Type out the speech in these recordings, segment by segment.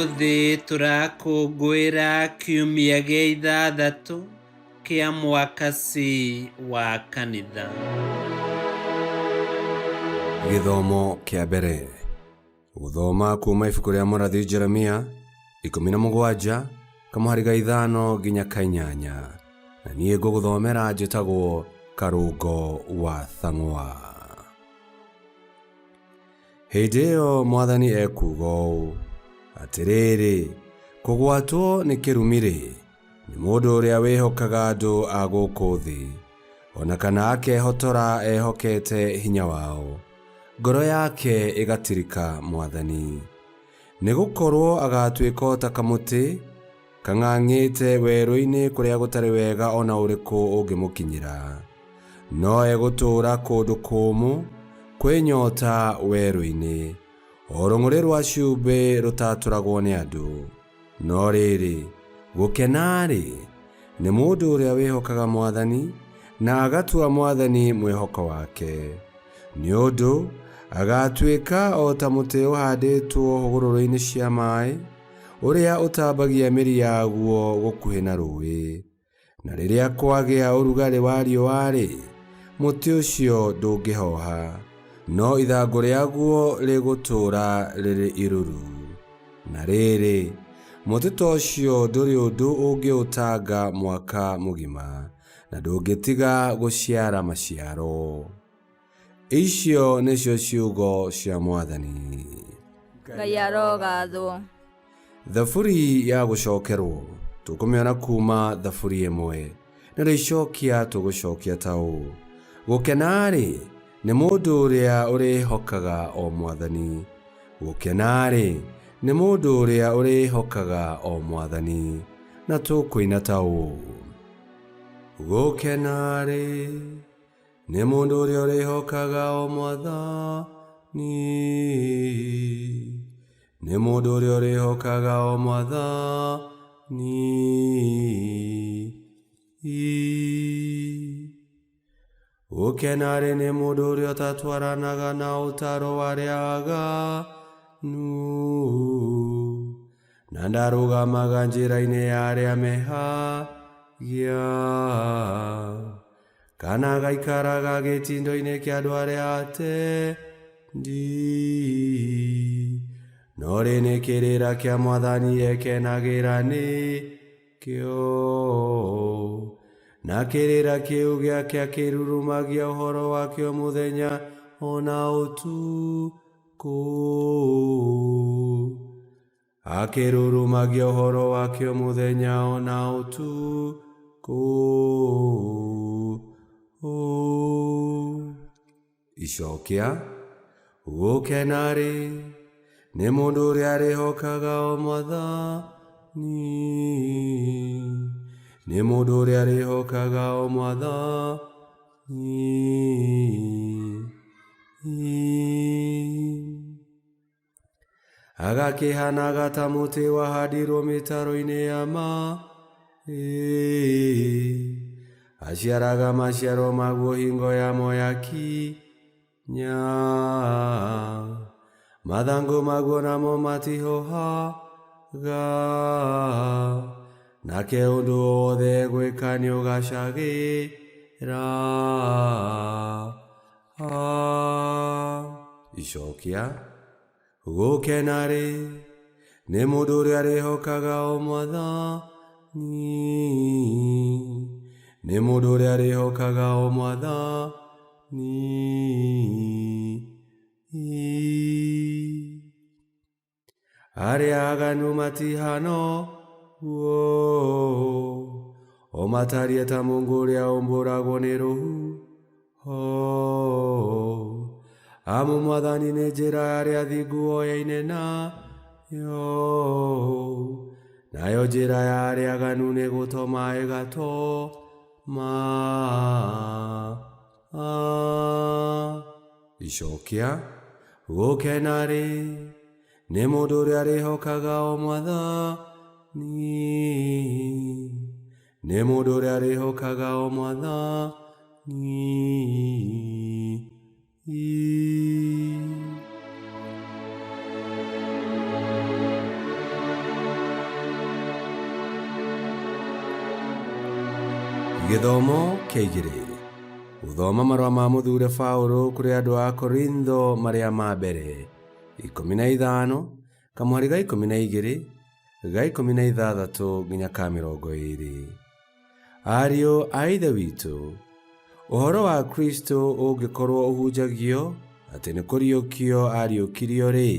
Ũmũthĩ tũrakũngũĩra kiumia gĩa ithathatũ kĩa mwaka C wa kanitha. Gĩthomo kĩa mbere. Gũthoma kuuma ibuku rĩa mũrathi Jeremia 17 kamũhari ga 5 nginya ka 8. Na niĩ ngũgũthomera njĩtagwo Karũngo wa Thang'wa. Hĩndĩ ĩyo Mwathani ekuuga ũũ atĩrĩrĩ, kũgwatwo nĩ kĩrumi-rĩ, nĩ mũndũ ũrĩa wĩhokaga andũ a gũkũ thĩ, ona kana akehotora ehokete hinya wao, ngoro yake ĩgatirika Mwathani. Nĩgũkorwo agatuĩka ta kamũtĩ kang'ang'ĩte werũ-inĩ kũrĩa gũtarĩ wega ona ũrĩkũ ũngĩmũkinyĩra, no egũtũũra kũndũ kũmũ kwĩnyota werũ-inĩ, o rũng'ũrĩ rwa ciũmbe rũtatũragwo nĩ andũ. No rĩrĩ, gũkena-rĩ, nĩ mũndũ ũrĩa wĩhokaga Mwathani na agatua Mwathani mwĩhoko wake. Nĩ ũndũ agatuĩka o ta mũtĩ ũhandĩtwo hũgũrũrũ-inĩ cia maĩ, ũrĩa ũtambagia mĩri yaguo gũkuhĩ na rũĩ. Na rĩrĩa kwagĩa ũrugarĩ wa riũa-rĩ, mũtĩ ũcio ndũngĩhoha, no ithangũ rĩaguo rĩgũtũũra rĩrĩ iruru. Na rĩrĩ, mũtĩ ta ũcio ndũrĩ ũndũ ũngĩũtanga mwaka mũgima, na ndũngĩtiga gũciara maciaro. Icio nĩcio ciugo cia Mwathani. Ngai arogathwo. Thaburi ya gũcokerwo tũkũmĩona kuma thaburi 1, na rĩcokia tũgũcokia ta ũũ: gũkena-rĩ, nĩ mũndũ ũrĩa ũrĩhokaga o Mwathani. Gũkena-rĩ, nĩ mũndũ ũrĩa ũrĩhokaga o Mwathani. Na tũkũina ta ũũ: gũkena-rĩ, nĩ mũndũ ũrĩa ũrĩhokaga o Mwathani. Nĩ mũndũ ũrĩa ũrĩhokaga o Mwathani. Gũkena-rĩ, nĩ mũndũ ũrĩa ũtatwaranaga na ũtaaro wa arĩa aaganu, na ndarũgamaga njĩra-inĩ ya arĩa mehagia, kana agaikaraga gĩtindo-inĩ kĩa andũ arĩa atendi. No rĩ nĩ kĩrĩra kĩa Mwathani ekenagĩra nĩkĩo, na kĩrĩra kĩu gĩake akĩrurumagia ũhoro wakĩo mũthenya ona ũtukũ. Akĩrurumagia ũhoro wakĩo mũthenya ona ũtukũ. Icokĩa: gũkena-rĩ, nĩ mũndũ ũrĩa arĩhokaga o Mwathani. Nĩ mũndũ ũrĩa arĩhokaga o Mwathani. Agakĩhanaga ta mũtĩ wahandirwo mĩtaro-inĩ ya maaĩ, aciaraga maciaro maguo hingo yamo yakinya, mathangũ maguo namo matihohaga, nake ũndũ wothe egwĩka nĩũgacagĩra. Icokĩa: gũkena-rĩ, nĩ mũndũ ũrĩa arĩhokaga o Mwathani. Nĩ mũndũ ũrĩa arĩhokaga o Mwathani. Arĩa aaganu matihana ũguo, o matariĩ ta mũngũ ũrĩa ũmbũragwo nĩ rũhuho. Amu Mwathani nĩ njĩra ya arĩa athingu oyaine nayo, nayo njĩra ya arĩa aaganu nĩ gũtoma ĩgatoma. Icokĩa: gũkena-rĩ, nĩ mũndũ ũrĩa arĩhokaga o Mwathani. Nĩ mũndũ ũrĩa arĩhokaga o Mwathani. Gĩthomo kĩa 2. Gũthoma marũa ma mũthure Paũlũ kũrĩ andũ a Korintho marĩa ma mbere 15 kamũhari ga 12 ga 16 nginya ka 20. Ariũ a Ithe witũ, ũhoro wa Kristo ũngĩkorwo ũhunjagio atĩ nĩ kũriũkio ariũkirio-rĩ,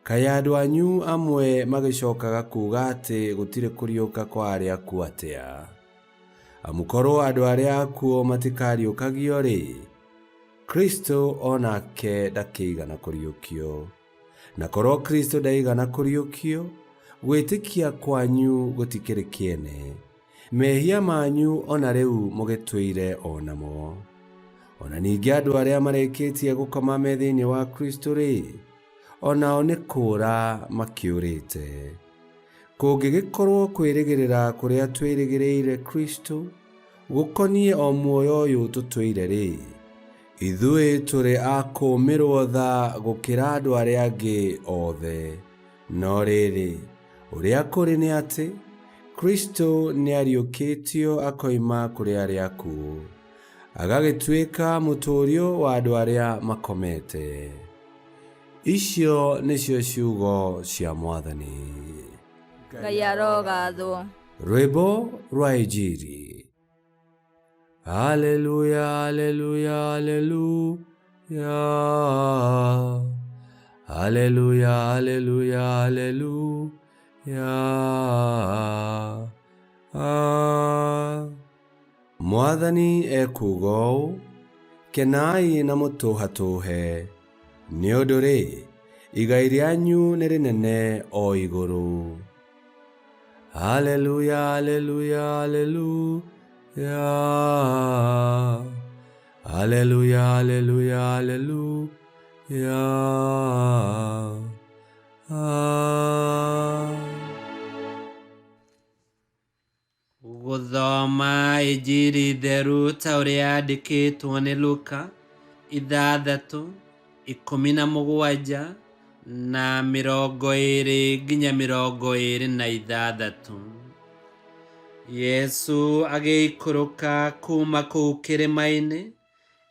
kaĩ andũ anyu amwe magĩcokaga kuuga atĩ gũtirĩ kũriũka kwa arĩa akuũ atĩa? Amukorwo andũ arĩa akuũ matikariũkagio-rĩ, Kristo onake ndakĩigana kũriũkio. Na korwo Kristo ndaigana kũriũkio, gwĩtĩkia kwanyu gũtikĩrĩ kĩene. Mehia manyu ona rĩu mũgĩtũire onamo. Ona ningĩ andũ arĩa marĩkĩtie gũkoma me thĩinĩ wa Kristo-rĩ, onao nĩ kũũra makĩũrĩte. Kũngĩgĩkorwo kwĩrĩgĩrĩra kũrĩa twĩrĩgĩrĩire Kristo gũkoniĩ o muoyo ũyũ tũtũire-rĩ, ithuĩ tũrĩ a kũũmĩrwo tha gũkĩra andũ arĩa angĩ othe. No rĩrĩ, ũrĩa kũrĩ nĩ atĩ Kristo nĩ ariũkĩtio akoima kũrĩ arĩa akuũ, agagĩtuĩka mũtũũrio wa andũ arĩa makomete. Icio nĩcio ciugo cia Mwathani. Ngai arogathwo. Rwĩmbo rwa Injili. Haleluya, haleluya, haleluya. Haleluya, haleluya, haleluya. Mwathani ekuuga ũũ, kenai na mũtũhatũhe, nĩ ũndũ-rĩ, igai rĩanyu nĩ rĩnene o igũrũ. Haleluya, haleluya, haleluya. Haleluya, haleluya, haleluya. Gũthoma Injili theru ta ũrĩa yandĩkĩtwo nĩ Luka 6:17 na 20 nginya 26. Yesu agĩikũrũka kuma kũu kĩrĩma-inĩ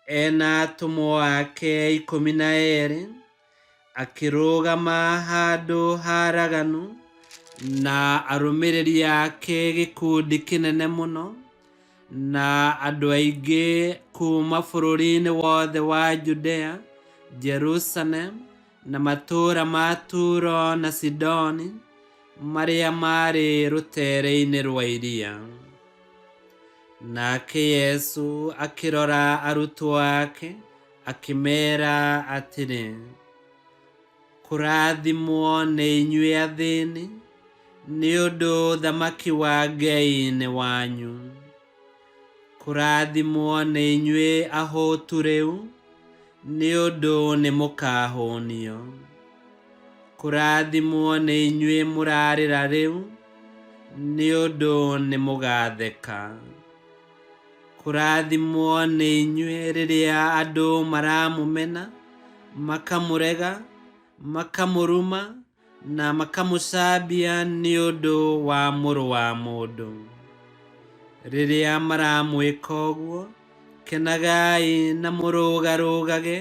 ena atũmwo ake 12, akĩrũgama handũ haraganu na arũmĩrĩri ake gĩkundi kĩnene mũno, na andũ aingĩ kuma bũrũri-inĩ wothe wa Judea, Jerusalem na matũũra ma Turo na Sidoni marĩa marĩ rũtere-inĩ rwa iria. Nake Yesu akĩrora arutwo ake akĩmeera atĩrĩ, kũrathimwo nĩ inyuĩ athĩĩni, nĩ ũndũ ũthamaki wa Ngai nĩ wanyu. Kũrathimwo nĩ inyuĩ ahũtu rĩu, nĩ ũndũ nĩ mũkahũnio. Kũrathimwo nĩ inyuĩ mũrarĩra rĩu, nĩ ũndũ nĩ mũgatheka. Kũrathimwo nĩ inyuĩ rĩrĩa andũ maramũmena, makamũrega, makamũruma na makamũcambia nĩ ũndũ wa Mũrũ wa Mũndũ. Rĩrĩa maramwĩka ũguo, kenagai na mũrũgarũgage,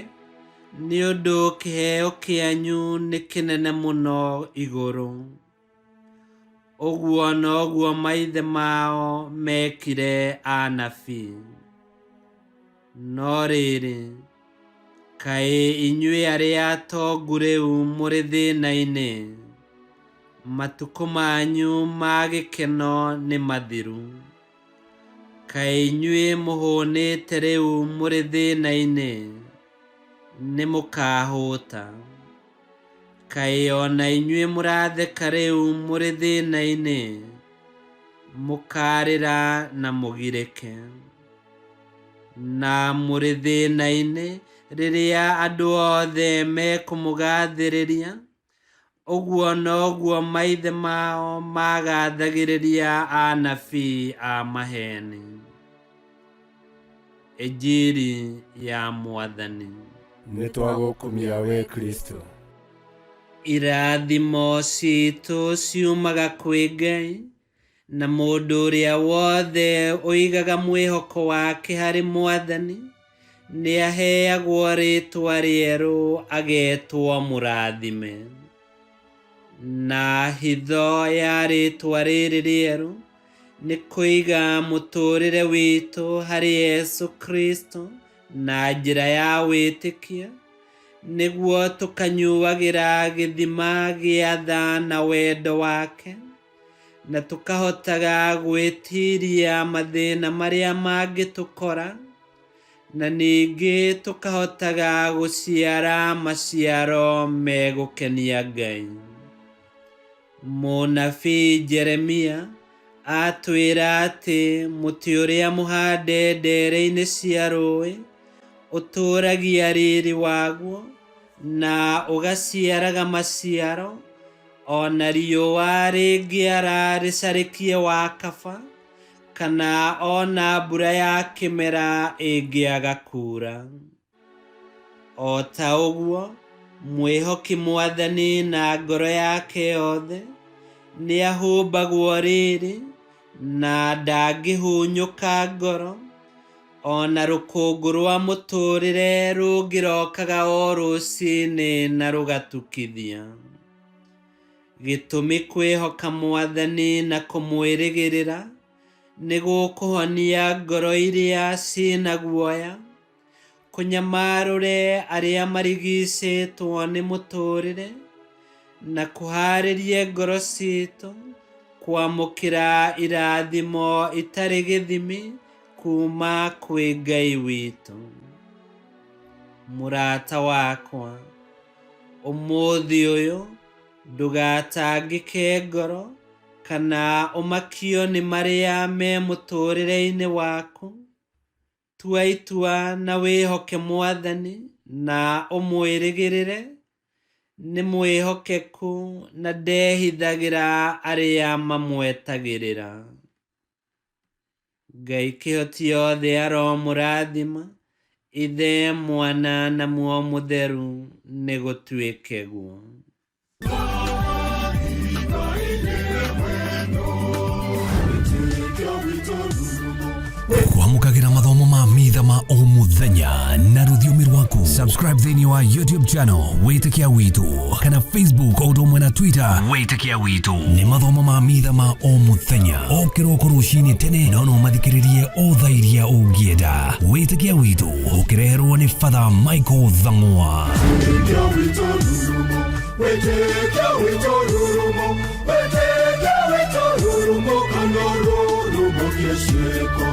nĩ ũndũ kĩheo kĩanyu nĩ kĩnene mũno igũrũ. Ũguo noguo maithe mao mekire anabii. No rĩrĩ, kaĩ inyuĩ arĩa atongu rĩu mũrĩ thĩĩna-inĩ, matukũ manyu ma gĩkeno nĩ mathiru. Kaĩ inyuĩ mũhũnĩte rĩu mũrĩ thĩĩna-inĩ, nĩ mũkahũta. Kaĩ ona inyuĩ mũratheka rĩu mũrĩ thĩĩna-inĩ, mũkarĩra na mũgirĩke. Na mũrĩ thĩĩna-inĩ rĩrĩa andũ othe mekũmũgathĩrĩria, ũguo noguo maithe mao magathagĩrĩria anabii a maheni. Injili ya Mwathani. Nĩ twagũkumia we Kristo. Irathimo ciitũ ciumaga kwĩ Ngai, na mũndũ ũrĩa wothe ũigaga mwĩhoko wake harĩ Mwathani nĩ aheagwo rĩĩtwa rĩerũ agetwo mũrathime. Na hitho ya rĩĩtwa rĩrĩ rĩerũ nĩ kũiga mũtũũrĩre witũ harĩ Yesu Kristo na njĩra ya wĩtĩkia, nĩguo tũkanyuagĩra gĩthima gĩa tha na wendo wake, na tũkahotaga gwĩtiria mathĩna marĩa mangĩtũkora, na ningĩ tũkahotaga gũciara maciaro megũkenia Ngai. Mũnabii Jeremia atwĩra atĩ mũtĩ ũrĩa mũhande ndere-inĩ cia rũĩ ũtũũragia riri waguo na ũgaciaraga maciaro, ona riũa rĩngĩara rĩcarĩkie wakaba, kana ona mbura ya kĩmera ĩngĩaga kuura. O ta ũguo, mwĩhoki Mwathani na ngoro yake yothe nĩ ahũmbagwo rĩrĩ na ndangĩhunyũka ngoro, ona rũkũngũ rwa mũtũũrĩre rũngĩrokaga o rũciinĩ na rũgatukithia. Gĩtũmi kwĩhoka Mwathani na kũmwĩrĩgĩrĩra nĩ gũkũhonia ngoro iria ciĩna guoya, kũnyamarũre arĩa marigicĩtwo nĩ mũtũũrĩre, na kũharĩrie ngoro citũ kwamũkĩra irathimo itarĩ gĩthimi kuma kwĩ Ngai witũ. Mũrata wakwa, ũmũthĩ ũyũ ndũgatangĩke ngoro kana ũmakio nĩ marĩa me mũtũũrĩre-inĩ waku. Tua itua na wĩhoke Mwathani na ũmwĩrĩgĩrĩre. Nĩ mwĩhokeku na ndehithagĩra arĩa mamwetagĩrĩra. Ngai kĩhoti yothe aromũrathima, Ithe, Mwana na Muoyo Mũtheru, nĩ gũtuĩke guo. Kwamũkagĩra mathomo ma mitha ma o mũthenya na rũthiomi rwaku. Subscribe thĩinĩ wa YouTube channel Wĩtĩkia Witũ, kana Facebook o ũndũ ũmwe na Twitter Wĩtĩkia Witũ. Nĩ mathomo ma mitha ma o mũthenya, o kĩroko rũcinĩ tene, no mathikĩrĩrie o thaa iria ũngĩenda. Wĩtĩkia Witũ ũkĩreherwo nĩ Father Michael Thang'wa. Wĩtĩkia Witũ rurumo, Wĩtĩkia Witũ rurumo, Wĩtĩkia Witũ rurumo, kana rurumo kĩciĩko.